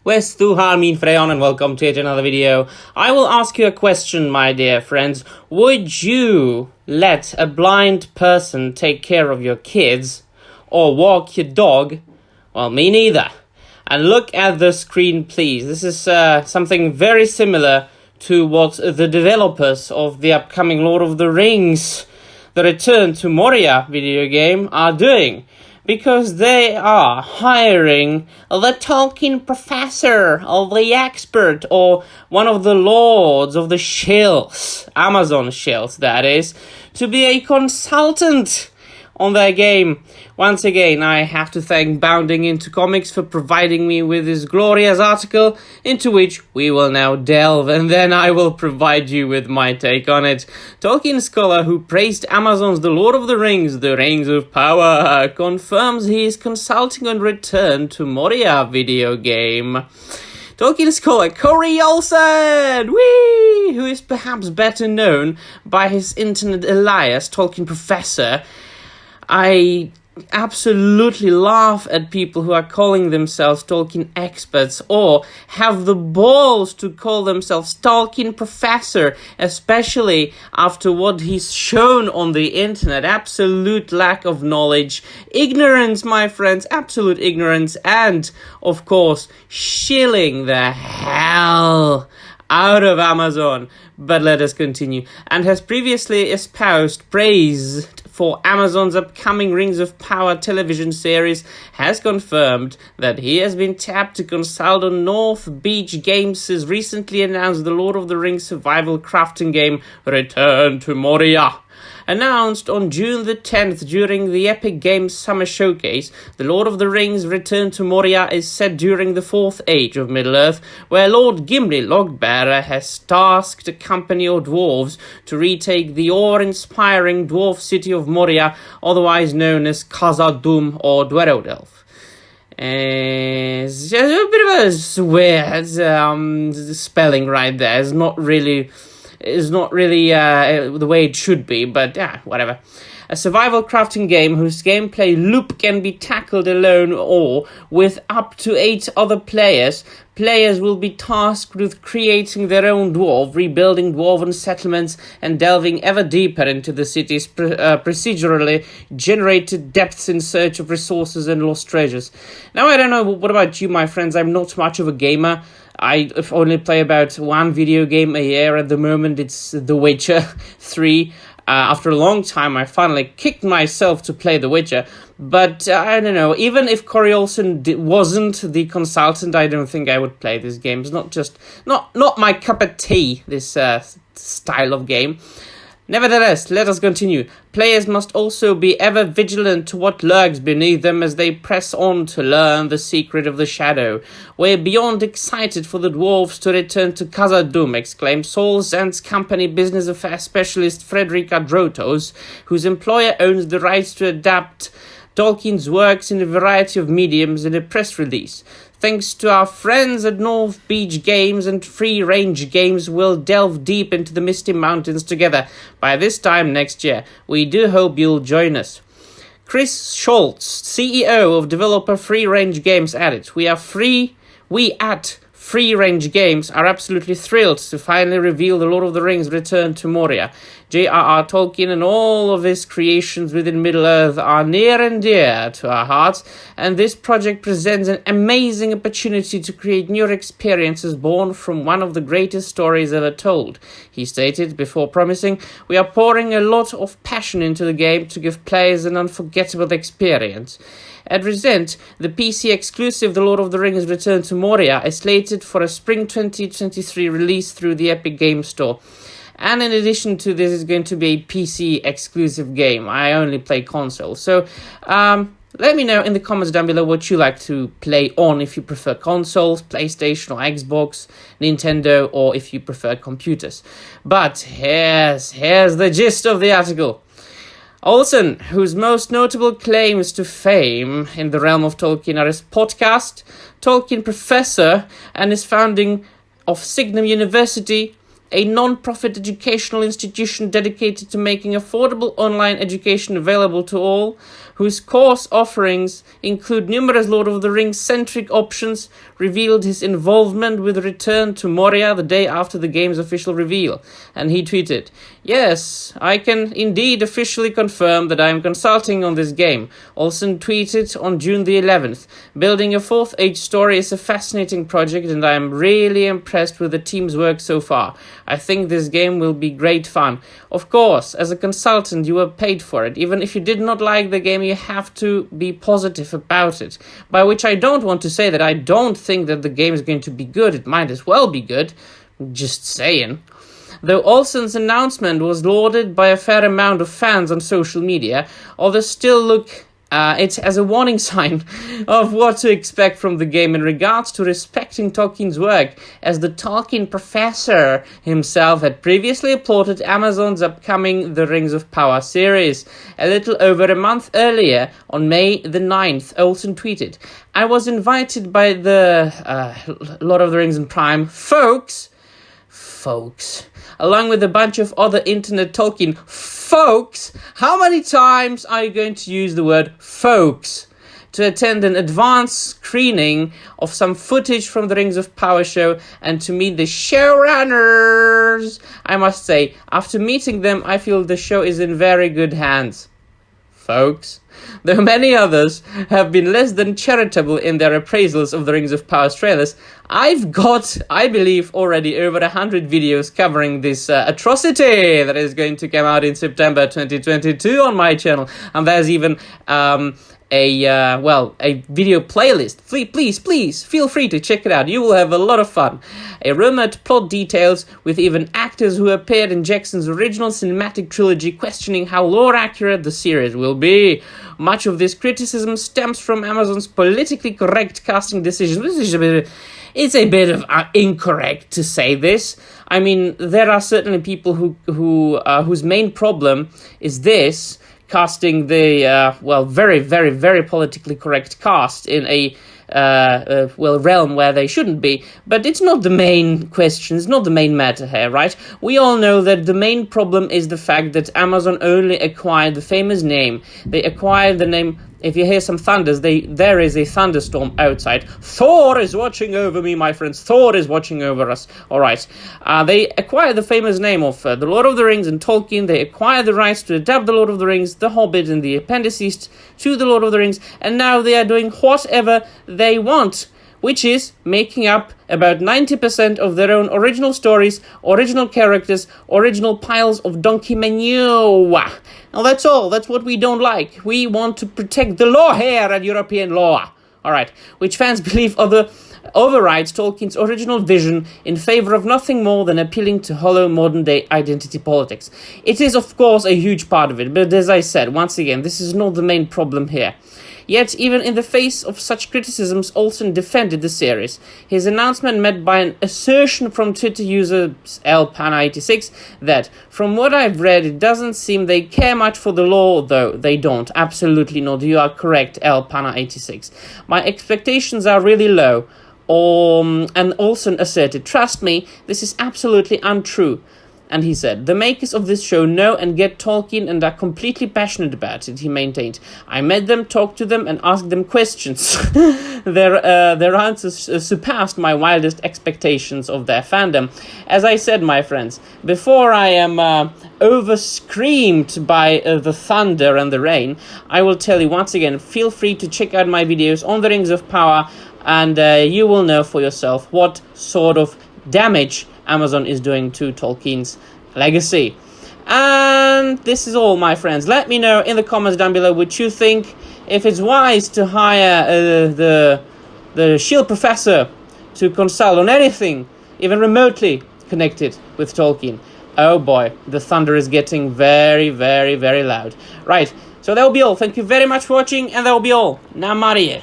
Where's Harmin Freyon and welcome to yet another video. I will ask you a question, my dear friends. Would you let a blind person take care of your kids or walk your dog? Well, me neither. And look at the screen, please. This is something very similar to what the developers of the upcoming Lord of the Rings, The Return to Moria video game are doing. Because they are hiring the Tolkien professor, or the expert, or one of the lords of the Shills, Amazon Shills that is, to be a consultant on their game. Once again, I have to thank Bounding Into Comics for providing me with this glorious article, into which we will now delve, and then I will provide you with my take on it. Tolkien scholar who praised Amazon's The Lord of the Rings, The Rings of Power, confirms he is consulting on Return to Moria video game. Tolkien scholar Corey Olsen, who is perhaps better known by his internet alias, Tolkien Professor. I absolutely laugh at people who are calling themselves Tolkien experts or have the balls to call themselves Tolkien Professor, especially after what he's shown on the internet. Absolute lack of knowledge, ignorance, my friends, absolute ignorance, and, of course, shilling the hell out of Amazon. But let us continue. And has previously espoused praise for Amazon's upcoming Rings of Power television series, has confirmed that he has been tapped to consult on North Beach Games' recently announced The Lord of the Rings survival crafting game, Return to Moria. Announced on June the 10th during the Epic Games Summer Showcase, The Lord of the Rings Return to Moria is set during the Fourth Age of Middle-earth, where Lord Gimli Logbearer has tasked a company of dwarves to retake the awe-inspiring dwarf city of Moria, otherwise known as Khazad-dûm or Dwerodelf. It's just a bit of a weird spelling right there. It's not really the way it should be, but yeah, whatever. A survival crafting game whose gameplay loop can be tackled alone or with up to 8 other players. Players will be tasked with creating their own dwarf, rebuilding dwarven settlements, and delving ever deeper into the city's procedurally generated depths in search of resources and lost treasures. Now, I don't know, what about you, my friends? I'm not much of a gamer. I only play about one video game a year at the moment. It's The Witcher 3. After a long time, I finally kicked myself to play The Witcher. But I don't know, even if Corey Olsen wasn't the consultant, I don't think I would play this game. It's not my cup of tea, this style of game. Nevertheless, let us continue. Players must also be ever vigilant to what lurks beneath them as they press on to learn the secret of the shadow. We're beyond excited for the dwarves to return to Khazad-dûm, exclaimed Saul Zant's company business affairs specialist Frederica Drotos, whose employer owns the rights to adapt Tolkien's works in a variety of mediums in a press release. Thanks to our friends at North Beach Games and Free Range Games, we'll delve deep into the Misty Mountains together by this time next year. We do hope you'll join us. Chris Schultz, CEO of developer Free Range Games, added, We at Free Range Games are absolutely thrilled to finally reveal The Lord of the Rings Return to Moria. J.R.R. Tolkien and all of his creations within Middle-earth are near and dear to our hearts, and this project presents an amazing opportunity to create new experiences born from one of the greatest stories ever told, he stated before promising, We are pouring a lot of passion into the game to give players an unforgettable experience. At present, the PC exclusive The Lord of the Rings Return to Moria is slated for a spring 2023 release through the Epic Games Store. And in addition to this, it's going to be a PC exclusive game. I only play console. So let me know in the comments down below what you like to play on, if you prefer consoles, PlayStation or Xbox, Nintendo, or if you prefer computers. But here's the gist of the article. Olsen, whose most notable claims to fame in the realm of Tolkien are his podcast, Tolkien Professor, and his founding of Signum University, a non-profit educational institution dedicated to making affordable online education available to all, whose course offerings include numerous Lord of the Rings-centric options, revealed his involvement with Return to Moria the day after the game's official reveal. And he tweeted, "Yes, I can indeed officially confirm that I am consulting on this game." Olsen tweeted on June the 11th, "Building a fourth age story is a fascinating project and I am really impressed with the team's work so far. I think this game will be great fun. Of course, as a consultant, you were paid for it. Even if you did not like the game, you have to be positive about it." By which I don't want to say that I don't think that the game is going to be good. It might as well be good. Just saying. Though Olsen's announcement was lauded by a fair amount of fans on social media, others still look it as a warning sign of what to expect from the game in regards to respecting Tolkien's work, as the Tolkien professor himself had previously applauded Amazon's upcoming The Rings of Power series. A little over a month earlier, on May the 9th, Olsen tweeted, "I was invited by the Lord of the Rings and Prime folks, along with a bunch of other internet Tolkien folks." How many times are you going to use the word folks? To attend an advanced screening of some footage from the Rings of Power show and to meet the showrunners. I must say, after meeting them, I feel the show is in very good hands. Folks. Though many others have been less than charitable in their appraisals of the Rings of Power trailers, I've got, I believe, already over 100 videos covering this atrocity that is going to come out in September 2022 on my channel. And there's even a video playlist. Please, feel free to check it out. You will have a lot of fun. A rumored plot details with even actors who appeared in Jackson's original cinematic trilogy questioning how lore accurate the series will be. Much of this criticism stems from Amazon's politically correct casting decisions. It's a bit of incorrect to say this. I mean, there are certainly people whose main problem is this, casting the very, very, very politically correct cast in a realm where they shouldn't be. But it's not the main question, it's not the main matter here, right? We all know that the main problem is the fact that Amazon only acquired the famous name. They acquired the name. If you hear some thunders, there is a thunderstorm outside. Thor is watching over me, my friends. Thor is watching over us. All right. They acquired the famous name of The Lord of the Rings and Tolkien. They acquired the rights to adapt The Lord of the Rings, The Hobbit, and the appendices to The Lord of the Rings. And now they are doing whatever they want, which is making up about 90% of their own original stories, original characters, original piles of donkey manure. Now that's all. That's what we don't like. We want to protect the law here at European Law. All right. Which fans believe overrides Tolkien's original vision in favor of nothing more than appealing to hollow modern-day identity politics. It is, of course, a huge part of it. But as I said, once again, this is not the main problem here. Yet, even in the face of such criticisms, Olsen defended the series. His announcement met by an assertion from Twitter user LPana86 that, from what I've read, it doesn't seem they care much for the law, though. They don't. Absolutely not. You are correct, LPana86. My expectations are really low. And Olsen asserted, "Trust me, this is absolutely untrue." And he said, "The makers of this show know and get Tolkien and are completely passionate about it," he maintained. "I met them, talked to them, and asked them questions. Their answers surpassed my wildest expectations of their fandom." As I said, my friends, before I am over-screamed by the thunder and the rain, I will tell you once again, feel free to check out my videos on the Rings of Power, and you will know for yourself what sort of damage Amazon is doing to Tolkien's legacy. And this is all, my friends. Let me know in the comments down below what you think, if it's wise to hire the Shill professor to consult on anything, even remotely connected with Tolkien. Oh boy, the thunder is getting very, very, very loud. Right, so that will be all. Thank you very much for watching, and that will be all. Now, Moria.